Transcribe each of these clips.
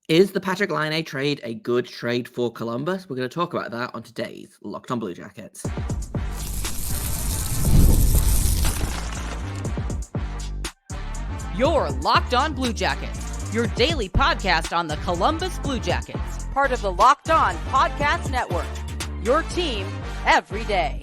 Is the Patrik Laine trade a good trade for Columbus? We're going to talk about that on today's Locked on Blue Jackets. You're Locked on Blue Jackets, your daily podcast on the Columbus Blue Jackets, part of the Locked on Podcast Network, your team every day.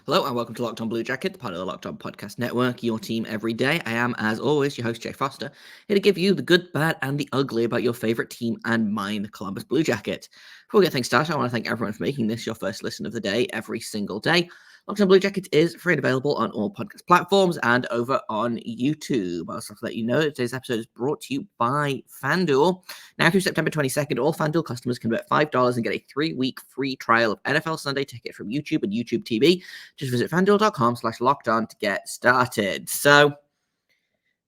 Hello and welcome to Locked on Blue Jackets, part of the Locked on Podcast Network, your team every day. I am, as always, your host, Jay Foster, here to give you the good, bad, and the ugly about your favorite team and mine, the Columbus Blue Jackets. Before we get things started, I want to thank everyone for making this your first listen of the day every single day. Locked on Blue Jackets is free and available on all podcast platforms and over on YouTube. I'll also let you know that today's episode is brought to you by FanDuel. Now through September 22nd, all FanDuel customers can bet $5 and get a 3-week free trial of NFL Sunday Ticket from YouTube and YouTube TV. Just visit FanDuel.com/lockedon to get started. So,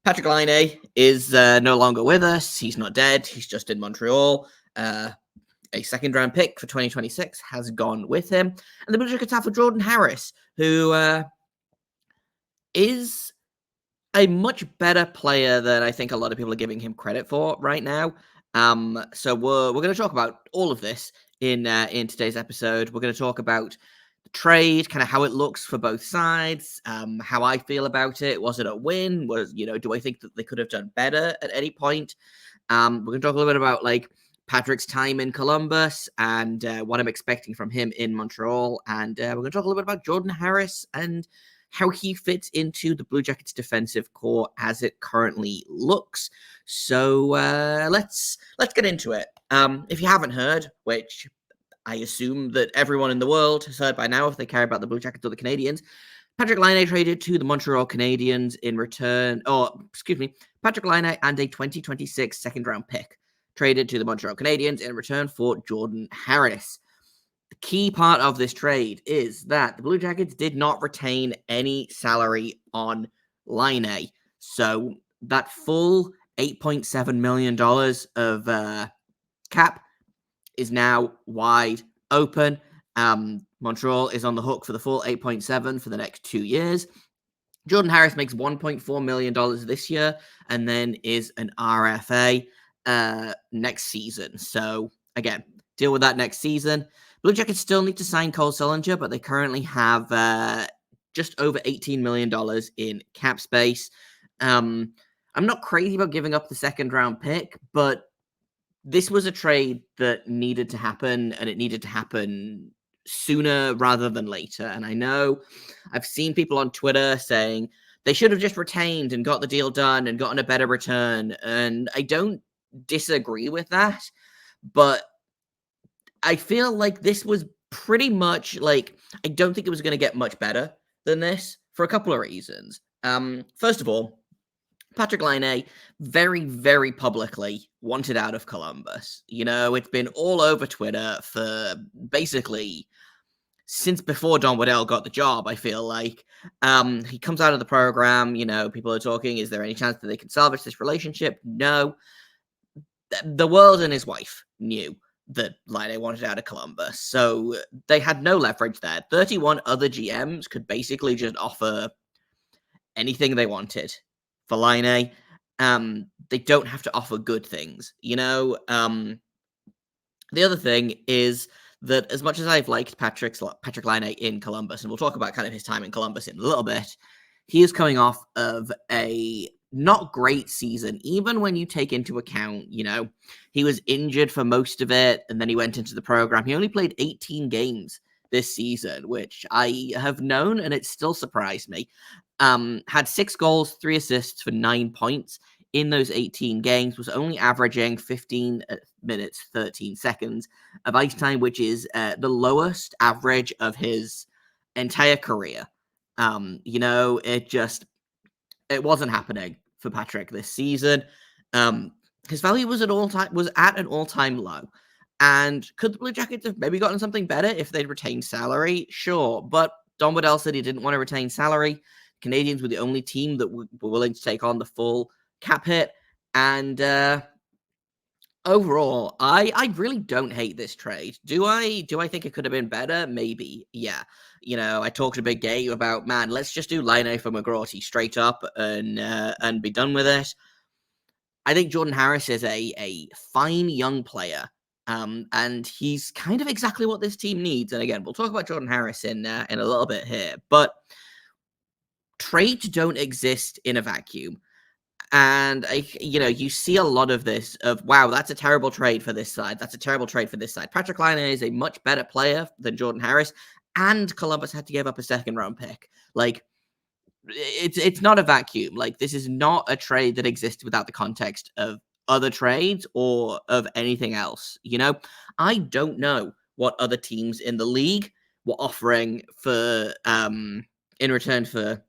Patrik Laine is no longer with us. He's not dead. He's just in Montreal. A second-round pick for 2026 has gone with him. And the Blue Jackets have for Jordan Harris, who is a much better player than I think a lot of people are giving him credit for right now. So we're going to talk about all of this in today's episode. We're going to talk about the trade, kind of how it looks for both sides, how I feel about it. Was it a win? Do I think that they could have done better at any point? We're going to talk a little bit about Patrik's time in Columbus and what I'm expecting from him in Montreal. And we're going to talk a little bit about Jordan Harris and how he fits into the Blue Jackets defensive core as it currently looks. So let's get into it. If you haven't heard, which I assume that everyone in the world has heard by now if they care about the Blue Jackets or the Canadiens, Patrik Laine traded to the Montreal Canadiens in return, Patrik Laine and a 2026 second-round pick traded to the Montreal Canadiens in return for Jordan Harris. The key part of this trade is that the Blue Jackets did not retain any salary on Laine. So that full $8.7 million of cap is now wide open. Montreal is on the hook for the full 8.7 for the next 2 years. Jordan Harris makes $1.4 million this year and then is an RFA next season. So again, deal with that next season. Blue Jackets still need to sign Cole Sullinger, but they currently have just over $18 million in cap space. I'm not crazy about giving up the second round pick, but this was a trade that needed to happen, and it needed to happen sooner rather than later. And I know I've seen people on Twitter saying they should have just retained and got the deal done and gotten a better return. And I don't disagree with that, but I feel like this was pretty much I don't think it was going to get much better than this for a couple of reasons. First of all, Patrik Laine very, very publicly wanted out of Columbus. It's been all over Twitter for basically since before Don Waddell got the job, I feel like. He comes out of the program, people are talking, is there any chance that they can salvage this relationship? No. The world and his wife knew that Laine wanted out of Columbus, so they had no leverage there. 31 other GMs could basically just offer anything they wanted for Laine. They don't have to offer good things, The other thing is that as much as I've liked Patrik Laine in Columbus, and we'll talk about kind of his time in Columbus in a little bit, he is coming off of a not great season, even when you take into account, he was injured for most of it, and then he went into the program. He only played 18 games this season, which I have known, and it still surprised me. Had 6 goals, 3 assists for 9 points in those 18 games, was only averaging 15 minutes, 13 seconds of ice time, which is the lowest average of his entire career. It wasn't happening for Patrik this season. His value was at an all-time low. And could the Blue Jackets have maybe gotten something better if they'd retained salary? Sure, but Don Waddell said he didn't want to retain salary. Canadiens were the only team that were willing to take on the full cap hit. And overall, I really don't hate this trade. Do I think it could have been better? Maybe, yeah. I talked a big game about, man, let's just do Laine for McGrorty straight up and be done with it. I think Jordan Harris is a fine young player. And he's kind of exactly what this team needs. And again, we'll talk about Jordan Harris in a little bit here. But trades don't exist in a vacuum. And you see a lot of this of, wow, that's a terrible trade for this side. That's a terrible trade for this side. Patrik Laine is a much better player than Jordan Harris, and Columbus had to give up a second round pick. Like, it's not a vacuum. Like, this is not a trade that exists without the context of other trades or of anything else. I don't know what other teams in the league were offering for in return for,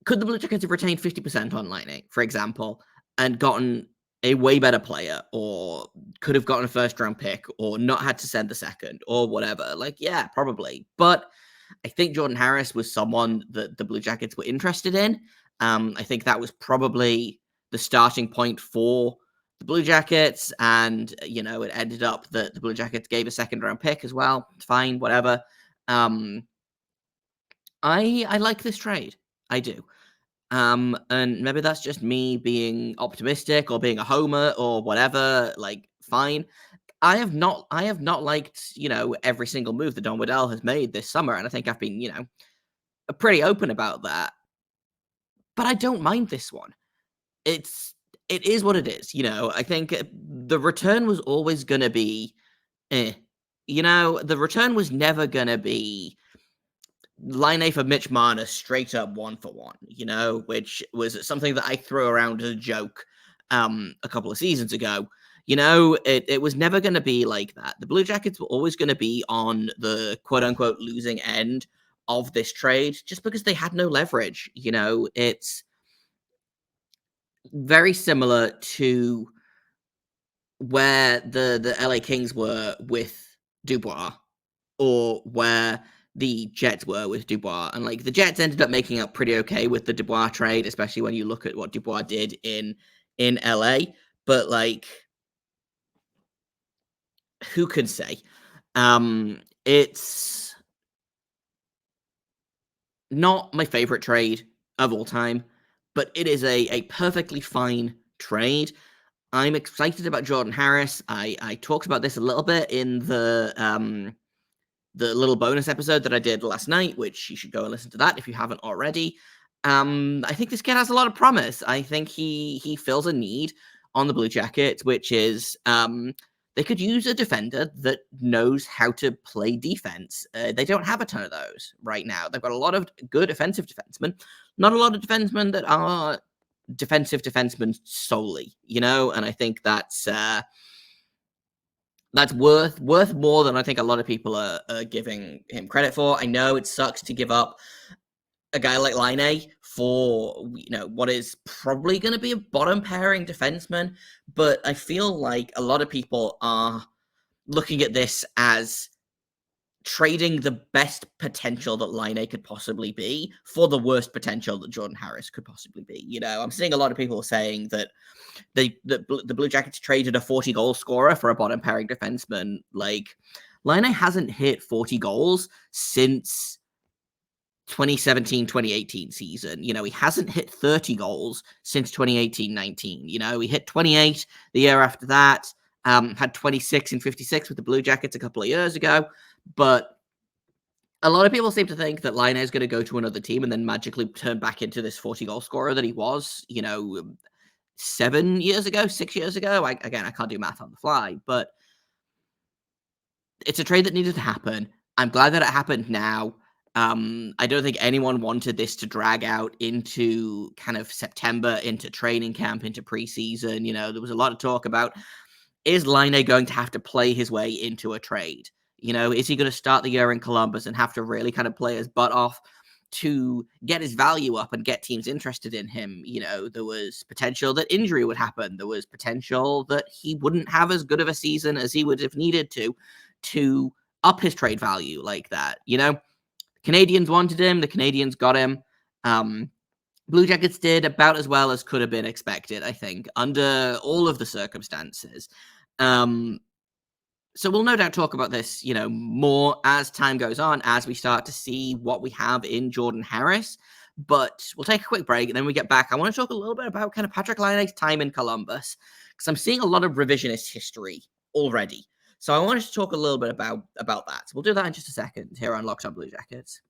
could the Blue Jackets have retained 50% on Laine, for example, and gotten a way better player, or could have gotten a first-round pick, or not had to send the second, or whatever? Like, yeah, probably. But I think Jordan Harris was someone that the Blue Jackets were interested in. I think that was probably the starting point for the Blue Jackets, and, it ended up that the Blue Jackets gave a second-round pick as well. Fine, whatever. I like this trade. I do. And maybe that's just me being optimistic or being a homer or whatever. Like, fine. I have not liked, every single move that Don Waddell has made this summer, and I think I've been, pretty open about that. But I don't mind this one. It is what it is. I think the return was always going to be, the return was never going to be Laine for Mitch Marner straight up 1-for-1, which was something that I threw around as a joke a couple of seasons ago. It was never going to be like that. The Blue Jackets were always going to be on the quote-unquote losing end of this trade just because they had no leverage. It's very similar to where the LA Kings were with Dubois, or where the Jets were with Dubois. And like, the Jets ended up making up pretty okay with the Dubois trade, especially when you look at what Dubois did in LA. But like, who can say? It's not my favorite trade of all time, but it is a perfectly fine trade. I'm excited about Jordan Harris. I talked about this a little bit in the little bonus episode that I did last night, which you should go and listen to that if you haven't already. I think this kid has a lot of promise. I think he fills a need on the Blue Jackets, which is they could use a defender that knows how to play defense. They don't have a ton of those right now. They've got a lot of good offensive defensemen, not a lot of defensemen that are defensive defensemen solely, and I think that's worth more than I think a lot of people are giving him credit for. I know it sucks to give up a guy like Laine for, what is probably going to be a bottom pairing defenseman, but I feel like a lot of people are looking at this as trading the best potential that Laine could possibly be for the worst potential that Jordan Harris could possibly be. I'm seeing a lot of people saying that the Blue Jackets traded a 40-goal scorer for a bottom pairing defenseman. Like, Laine hasn't hit 40 goals since 2017-2018 season. He hasn't hit 30 goals since 2018-19. He hit 28 the year after that, had 26 and 56 with the Blue Jackets a couple of years ago. But a lot of people seem to think that Laine is going to go to another team and then magically turn back into this 40-goal scorer that he was, 7 years ago, 6 years ago. I can't do math on the fly, but it's a trade that needed to happen. I'm glad that it happened now. I don't think anyone wanted this to drag out into kind of September, into training camp, into preseason. There was a lot of talk about, is Laine going to have to play his way into a trade? Is he going to start the year in Columbus and have to really kind of play his butt off to get his value up and get teams interested in him? There was potential that injury would happen. There was potential that he wouldn't have as good of a season as he would have needed to up his trade value like that. Canadians wanted him. The Canadians got him. Blue Jackets did about as well as could have been expected, I think, under all of the circumstances. So we'll no doubt talk about this, more as time goes on, as we start to see what we have in Jordan Harris. But we'll take a quick break, and then we get back. I want to talk a little bit about kind of Patrik Laine's time in Columbus, because I'm seeing a lot of revisionist history already. So I wanted to talk a little bit about that. So we'll do that in just a second here on Locked On Blue Jackets.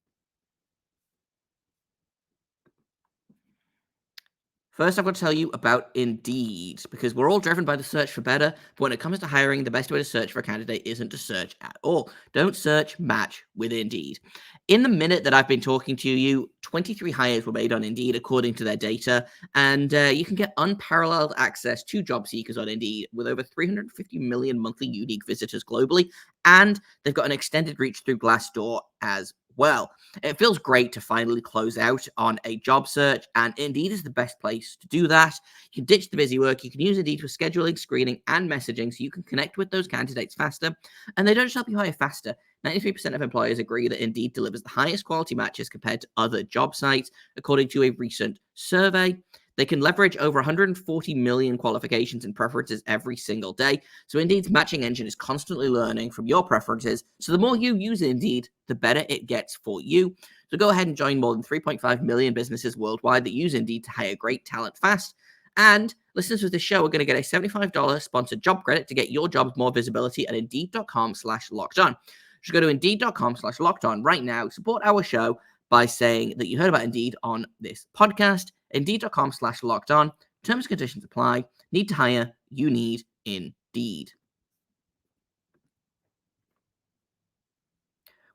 First, I'm going to tell you about Indeed, because we're all driven by the search for better, but when it comes to hiring, the best way to search for a candidate isn't to search at all. Don't search, match with Indeed. In the minute that I've been talking to you, 23 hires were made on Indeed according to their data, and you can get unparalleled access to job seekers on Indeed with over 350 million monthly unique visitors globally, and they've got an extended reach through Glassdoor as well. It feels great to finally close out on a job search, and Indeed is the best place to do that. You can ditch the busy work. You can use Indeed for scheduling, screening, and messaging so you can connect with those candidates faster, and they don't just help you hire faster. 93% of employers agree that Indeed delivers the highest quality matches compared to other job sites, according to a recent survey. They can leverage over 140 million qualifications and preferences every single day. So Indeed's matching engine is constantly learning from your preferences. So the more you use Indeed, the better it gets for you. So go ahead and join more than 3.5 million businesses worldwide that use Indeed to hire great talent fast. And listeners of this show are going to get a $75 sponsored job credit to get your jobs more visibility at Indeed.com/lockedon. Just go to Indeed.com/lockedon right now. Support our show by saying that you heard about Indeed on this podcast. Indeed.com/lockedon. Terms and conditions apply. Need to hire? You need Indeed.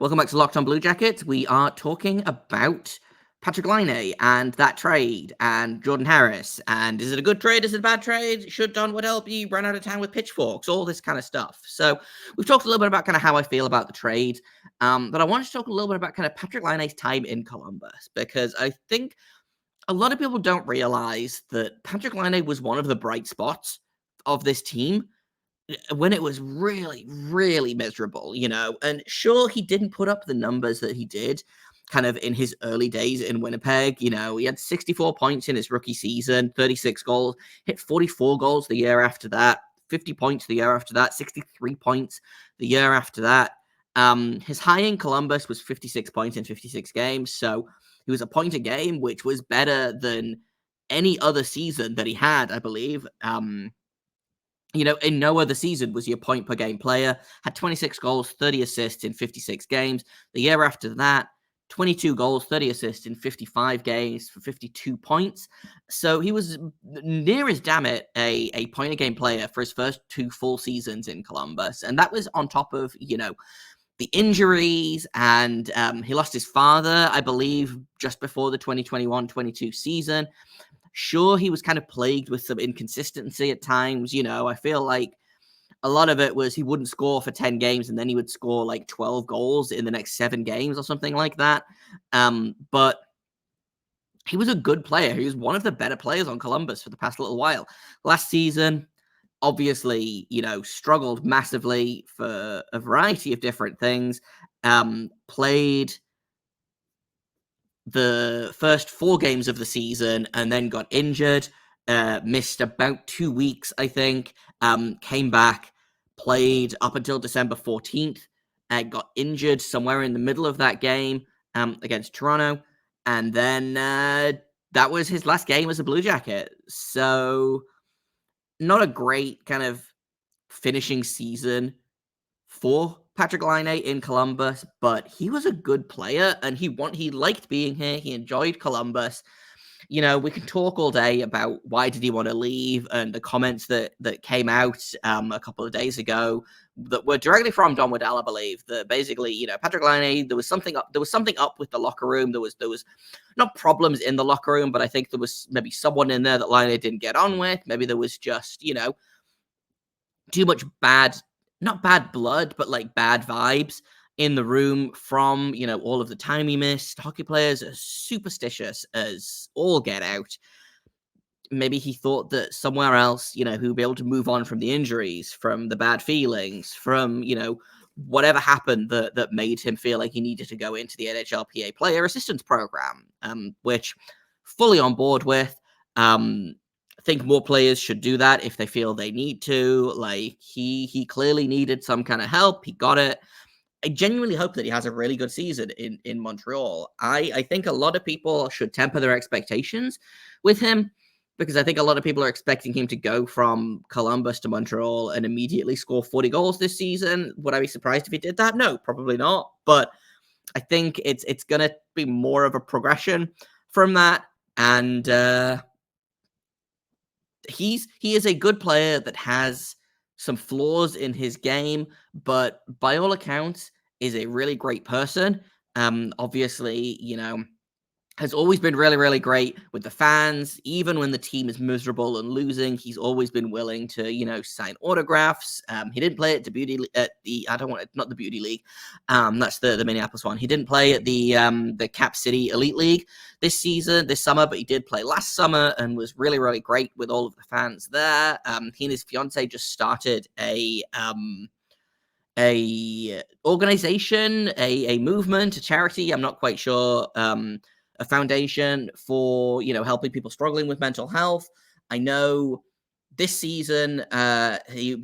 Welcome back to Locked On Blue Jackets. We are talking about Patrik Laine and that trade and Jordan Harris. And is it a good trade? Is it a bad trade? Should Don Waddell be run out of town with pitchforks? All this kind of stuff. So we've talked a little bit about kind of how I feel about the trade. But I wanted to talk a little bit about kind of Patrik Laine's time in Columbus, because I think a lot of people don't realize that Patrik Laine was one of the bright spots of this team when it was really, really miserable, and sure, he didn't put up the numbers that he did kind of in his early days in Winnipeg. He had 64 points in his rookie season, 36 goals, hit 44 goals the year after that, 50 points the year after that, 63 points the year after that. His high in Columbus was 56 points in 56 games, so he was a point a game, which was better than any other season that he had, I believe. In no other season was he a point per game player. Had 26 goals, 30 assists in 56 games. The year after that, 22 goals, 30 assists in 55 games for 52 points. So he was near as damn it a point a game player for his first 2 full seasons in Columbus. And that was on top of, the injuries, and he lost his father, I believe, just before the 2021-22 season. Sure, he was kind of plagued with some inconsistency at times. I feel like a lot of it was he wouldn't score for 10 games and then he would score like 12 goals in the next 7 games or something like that. But he was a good player. He was one of the better players on Columbus for the past little while. Last season, obviously, struggled massively for a variety of different things. Played the first 4 games of the season and then got injured, missed about 2 weeks, I think, came back, played up until December 14th, got injured somewhere in the middle of that game against Toronto, and then that was his last game as a Blue Jacket. So not a great kind of finishing season for Patrik Laine in Columbus, but he was a good player and he liked being here. He enjoyed Columbus. We can talk all day about why did he want to leave and the comments that came out a couple of days ago that were directly from Don Waddell, I believe, that basically, Patrik Laine, there was something up with the locker room. There was not problems in the locker room, but I think there was maybe someone in there that Laine didn't get on with. Maybe there was just, too much not bad blood, but like bad vibes in the room from, all of the time he missed. Hockey players are superstitious as all get out. Maybe he thought that somewhere else, he would be able to move on from the injuries, from the bad feelings, from, whatever happened that made him feel like he needed to go into the NHLPA player assistance program, which fully on board with. I think more players should do that if they feel they need to. Like he clearly needed some kind of help. He got it. I genuinely hope that he has a really good season in Montreal. I think a lot of people should temper their expectations with him because I think a lot of people are expecting him to go from Columbus to Montreal and immediately score 40 goals this season. Would I be surprised if he did that? No, probably not. But I think it's going to be more of a progression from that. And he is a good player that has some flaws in his game, but by all accounts is a really great person. Obviously, has always been really, really great with the fans. Even when the team is miserable and losing, he's always been willing to, sign autographs. He didn't play at not the Beauty League. That's the Minneapolis one. He didn't play at the Cap City Elite League this summer, but he did play last summer and was really, really great with all of the fans there. He and his fiance just started a organization, a movement, a charity. I'm not quite sure. A foundation for helping people struggling with mental health. I know this season he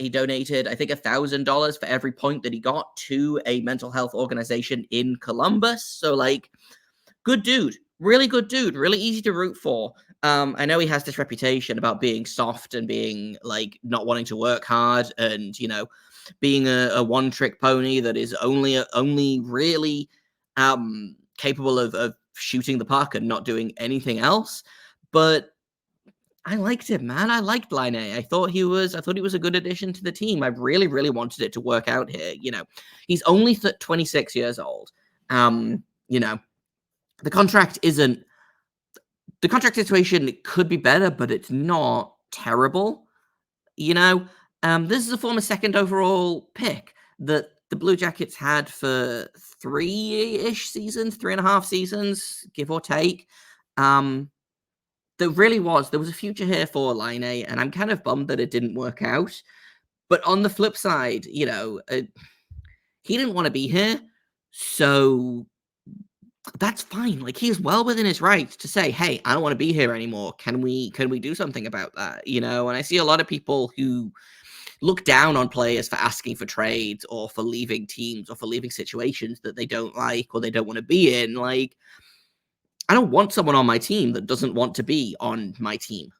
donated I think $1,000 for every point that he got to a mental health organization in Columbus. So good dude, really good dude, really easy to root for. I know he has this reputation about being soft and being not wanting to work hard and being a one-trick pony that is only really capable of shooting the puck and not doing anything else. But I liked him, man. I liked Laine. I thought he was a good addition to the team. I really, really wanted it to work out here. He's only 26 years old. The contract situation could be better, but it's not terrible. This is a former second overall pick that the Blue Jackets had for 3.5 seasons, give or take. There was a future here for Laine, and I'm kind of bummed that it didn't work out. But on the flip side, he didn't want to be here, so that's fine. He's well within his right to say, "Hey, I don't want to be here anymore. Can we do something about that?" And I see a lot of people who look down on players for asking for trades or for leaving teams or for leaving situations that they don't like or they don't want to be in. I don't want someone on my team that doesn't want to be on my team,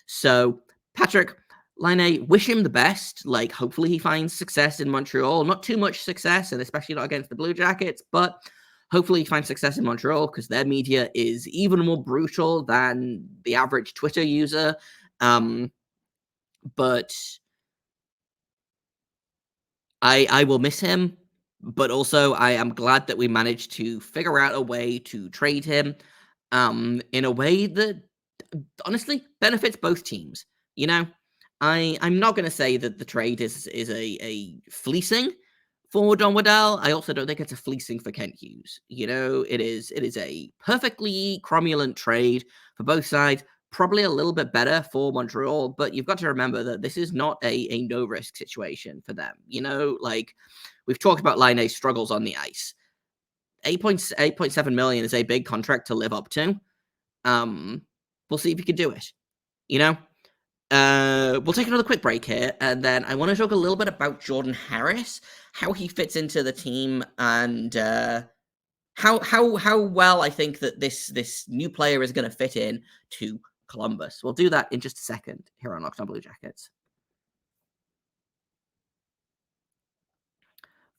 So, Patrik Laine, wish him the best. Hopefully he finds success in Montreal. Not too much success, and especially not against the Blue Jackets, but hopefully he finds success in Montreal because their media is even more brutal than the average Twitter user. But I will miss him, but also I am glad that we managed to figure out a way to trade him in a way that honestly benefits both teams. I'm not going to say that the trade is a fleecing for Don Waddell. I also don't think it's a fleecing for Kent Hughes. It is a perfectly cromulent trade for both sides. Probably a little bit better for Montreal, but you've got to remember that this is not a no-risk situation for them. We've talked about Laine's struggles on the ice. $8.7 million is a big contract to live up to. We'll see if he can do it. We'll take another quick break here, and then I want to talk a little bit about Jordan Harris, how he fits into the team, and how well I think that this new player is going to fit in to Columbus. We'll do that in just a second here on Locked On Blue Jackets.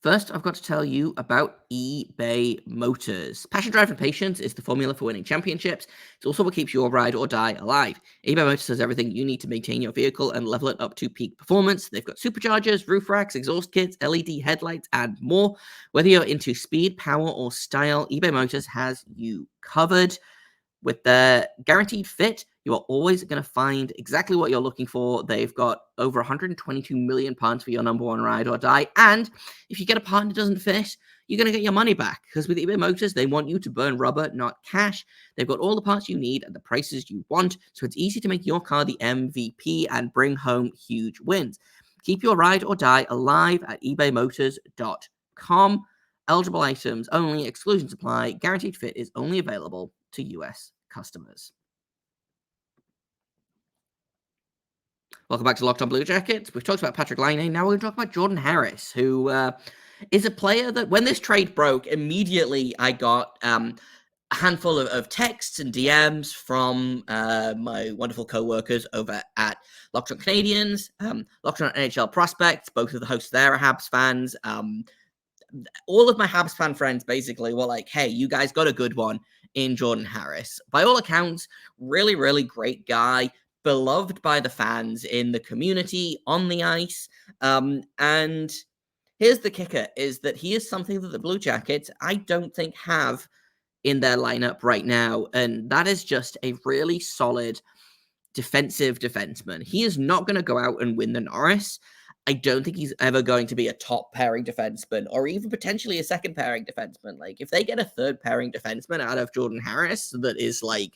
First, I've got to tell you about eBay Motors. Passion, drive, and patience is the formula for winning championships. It's also what keeps your ride or die alive. eBay Motors has everything you need to maintain your vehicle and level it up to peak performance. They've got superchargers, roof racks, exhaust kits, LED headlights, and more. Whether you're into speed, power, or style, eBay Motors has you covered. With their guaranteed fit, you are always going to find exactly what you're looking for. They've got over 122 million parts for your number one ride or die. And if you get a part that doesn't fit, you're going to get your money back. Because with eBay Motors, they want you to burn rubber, not cash. They've got all the parts you need at the prices you want. So it's easy to make your car the MVP and bring home huge wins. Keep your ride or die alive at ebaymotors.com. Eligible items only, exclusions apply. Guaranteed fit is only available to U.S. customers. Welcome back to Locked On Blue Jackets. We've talked about Patrik Laine. Now we're going to talk about Jordan Harris, who is a player that when this trade broke, immediately I got a handful of texts and DMs from my wonderful co-workers over at Locked On Canadians, Locked On NHL Prospects. Both of the hosts there are Habs fans. All of my Habs fan friends basically were like, hey, you guys got a good one in Jordan Harris. By all accounts, really, really great guy. Beloved by the fans in the community, on the ice. And here's the kicker, is that he is something that the Blue Jackets, I don't think, have in their lineup right now. And that is just a really solid defensive defenseman. He is not going to go out and win the Norris. I don't think he's ever going to be a top pairing defenseman or even potentially a second pairing defenseman. Like, if they get a third pairing defenseman out of Jordan Harris that is like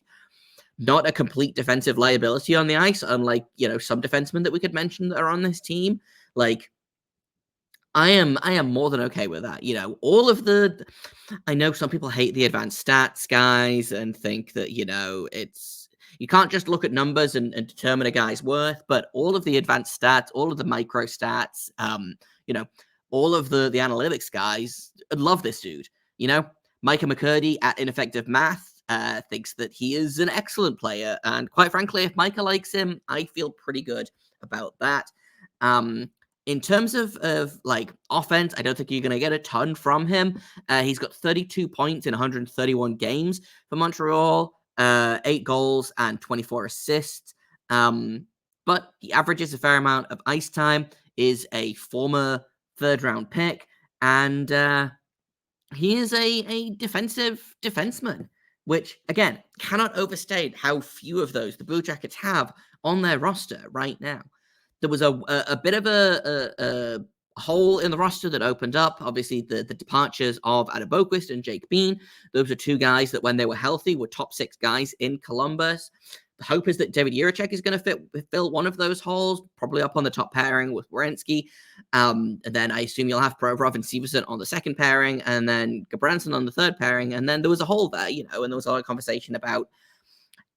not a complete defensive liability on the ice, unlike, some defensemen that we could mention that are on this team. Like, I am more than okay with that. I know some people hate the advanced stats guys and think that, you can't just look at numbers and determine a guy's worth, but all of the advanced stats, all of the micro stats, all of the analytics guys love this dude. Micah McCurdy at Ineffective Math thinks that he is an excellent player. And quite frankly, if Micah likes him, I feel pretty good about that. In terms of offense, I don't think you're going to get a ton from him. He's got 32 points in 131 games for Montreal, 8 goals and 24 assists. But he averages a fair amount of ice time, is a former third-round pick, and he is a defensive defenseman, which, again, cannot overstate how few of those the Blue Jackets have on their roster right now. There was a bit of a hole in the roster that opened up. Obviously, the departures of Adam Boquist and Jake Bean. Those are two guys that, when they were healthy, were top 6 guys in Columbus. The hope is that David Jiricek is going to fill one of those holes, probably up on the top pairing with Werenski. And then I assume you'll have Provorov and Severson on the second pairing, and then Gabranson on the third pairing. And then there was a hole there, and there was a lot of conversation about,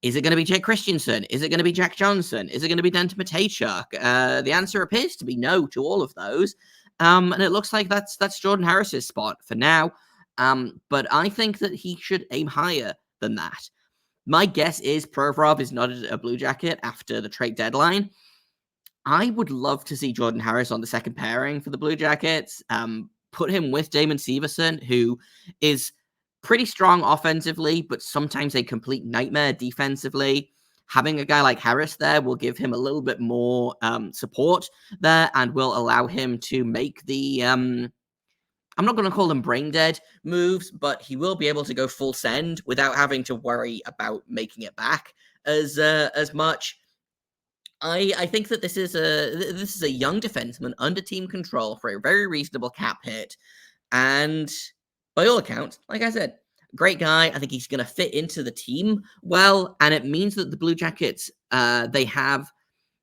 is it going to be Jake Christensen? Is it going to be Jack Johnson? Is it going to be Denton Matejchuk? The answer appears to be no to all of those. And it looks like that's Jordan Harris's spot for now. But I think that he should aim higher than that. My guess is Provorov is not a Blue Jacket after the trade deadline. I would love to see Jordan Harris on the second pairing for the Blue Jackets. Put him with Damon Severson, who is pretty strong offensively, but sometimes a complete nightmare defensively. Having a guy like Harris there will give him a little bit more support there and will allow him to make the I'm not going to call them brain dead moves, but he will be able to go full send without having to worry about making it back as much. I think that this is a young defenseman under team control for a very reasonable cap hit, and by all accounts, like I said, great guy. I think he's going to fit into the team well, and it means that the Blue Jackets they have,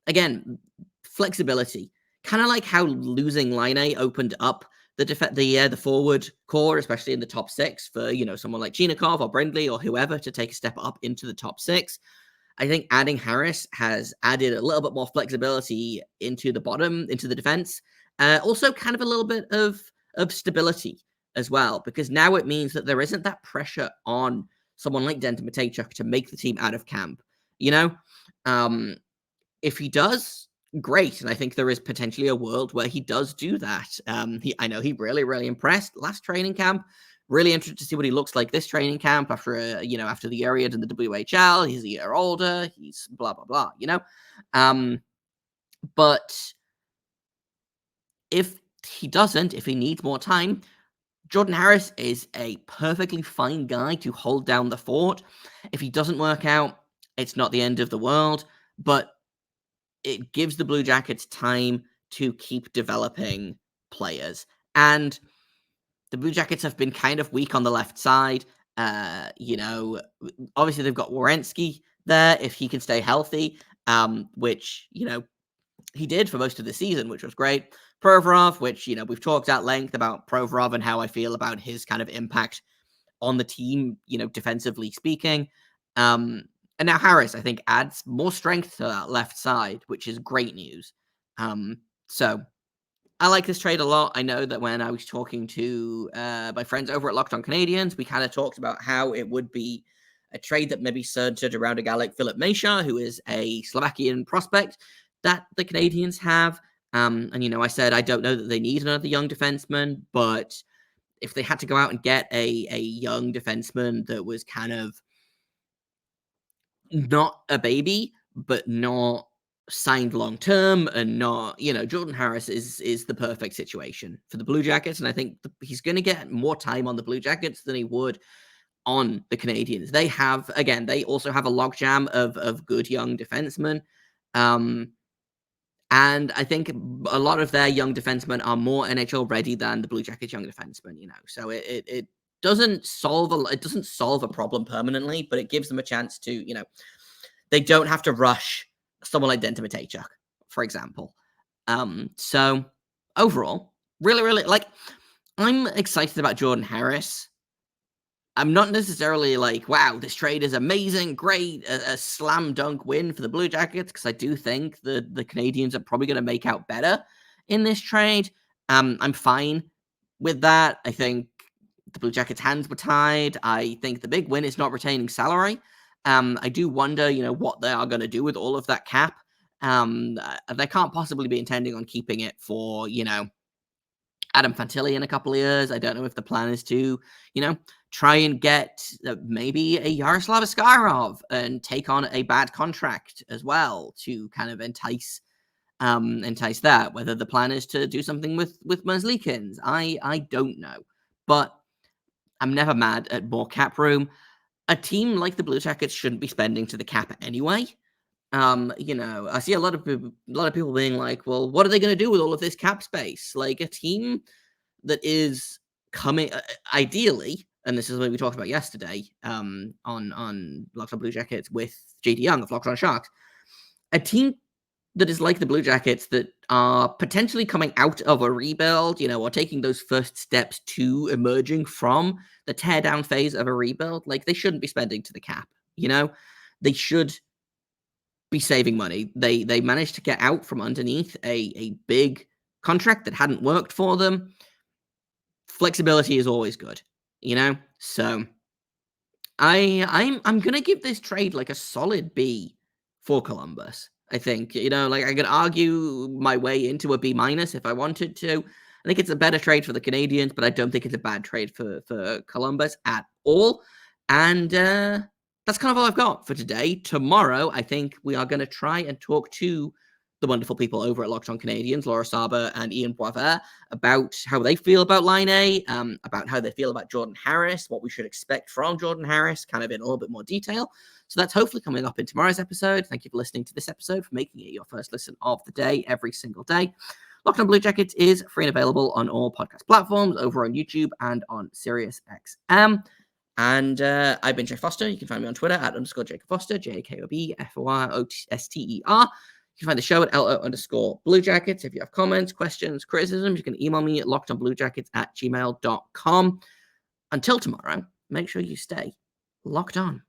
again, flexibility, kind of like how losing Laine opened up the forward core, especially in the top 6, for someone like Chinakhov or Brindley or whoever to take a step up into the top 6. I think adding Harris has added a little bit more flexibility into the bottom, into the defense. Also, kind of a little bit of stability as well, because now it means that there isn't that pressure on someone like Denton Matejchuk to make the team out of camp. If he does, great, and I think there is potentially a world where he does do that. I know he really, really impressed last training camp. Really interested to see what he looks like this training camp after after the Ariad and the WHL. He's a year older. He's blah blah blah. But if he doesn't, if he needs more time, Jordan Harris is a perfectly fine guy to hold down the fort. If he doesn't work out, it's not the end of the world, but it gives the Blue Jackets time to keep developing players. And the Blue Jackets have been kind of weak on the left side. Obviously they've got Werenski there if he can stay healthy, which, he did for most of the season, which was great. Provorov, which, we've talked at length about Provorov and how I feel about his kind of impact on the team, defensively speaking. And And now Harris, I think, adds more strength to that left side, which is great news. So I like this trade a lot. I know that when I was talking to my friends over at Locked On Canadians, we kind of talked about how it would be a trade that maybe centered around a guy like Filip Mesha, who is a Slovakian prospect that the Canadians have. And, I said, I don't know that they need another young defenseman, but if they had to go out and get a young defenseman that was kind of not a baby, but not signed long term and not, Jordan Harris is the perfect situation for the Blue Jackets. And I think he's going to get more time on the Blue Jackets than he would on the Canadians. They also have a logjam of good young defensemen. And I think a lot of their young defensemen are more NHL ready than the Blue Jackets young defensemen, So it doesn't solve a problem permanently, but it gives them a chance to, they don't have to rush someone like Denton Matejchuk, for example. So overall, really, really, I'm excited about Jordan Harris. I'm not necessarily like, wow, this trade is amazing, great, a slam dunk win for the Blue Jackets, because I do think the Canadians are probably going to make out better in this trade. I'm fine with that. I think the Blue Jackets' hands were tied. I think the big win is not retaining salary. I do wonder, what they are going to do with all of that cap. They can't possibly be intending on keeping it for, Adam Fantilli in a couple of years. I don't know if the plan is to, try and get maybe a Yaroslav Askarov and take on a bad contract as well to kind of entice that. Whether the plan is to do something with Merzlikins, I don't know. But I'm never mad at more cap room. A team like the Blue Jackets shouldn't be spending to the cap anyway. I see a lot of people being like, well, what are they going to do with all of this cap space? Like, a team that is coming, ideally, and this is what we talked about yesterday, on Locked On Blue Jackets with JD Young of Locked On Sharks, a team that is like the Blue Jackets that are potentially coming out of a rebuild, or taking those first steps to emerging from the teardown phase of a rebuild. Like, they shouldn't be spending to the cap, they should be saving money. They managed to get out from underneath a big contract that hadn't worked for them. Flexibility is always good, So I'm gonna give this trade like a solid B for Columbus. I think, I could argue my way into a B- if I wanted to. I think it's a better trade for the Canadians, but I don't think it's a bad trade for Columbus at all. And that's kind of all I've got for today. Tomorrow, I think we are going to try and talk to the wonderful people over at Locked On Canadians, Laura Saba and Ian Boisvert, about how they feel about Laine, about how they feel about Jordan Harris, what we should expect from Jordan Harris, kind of in a little bit more detail. So that's hopefully coming up in tomorrow's episode. Thank you for listening to this episode, for making it your first listen of the day every single day. Locked On Blue Jackets is free and available on all podcast platforms, over on YouTube and on SiriusXM. And I've been Jake Foster. You can find me on Twitter at _Jacob Foster, JAKOBFOROSTER. You can find the show at LO_Blue Jackets. If you have comments, questions, criticisms, you can email me at lockedonbluejackets@gmail.com. Until tomorrow, make sure you stay locked on.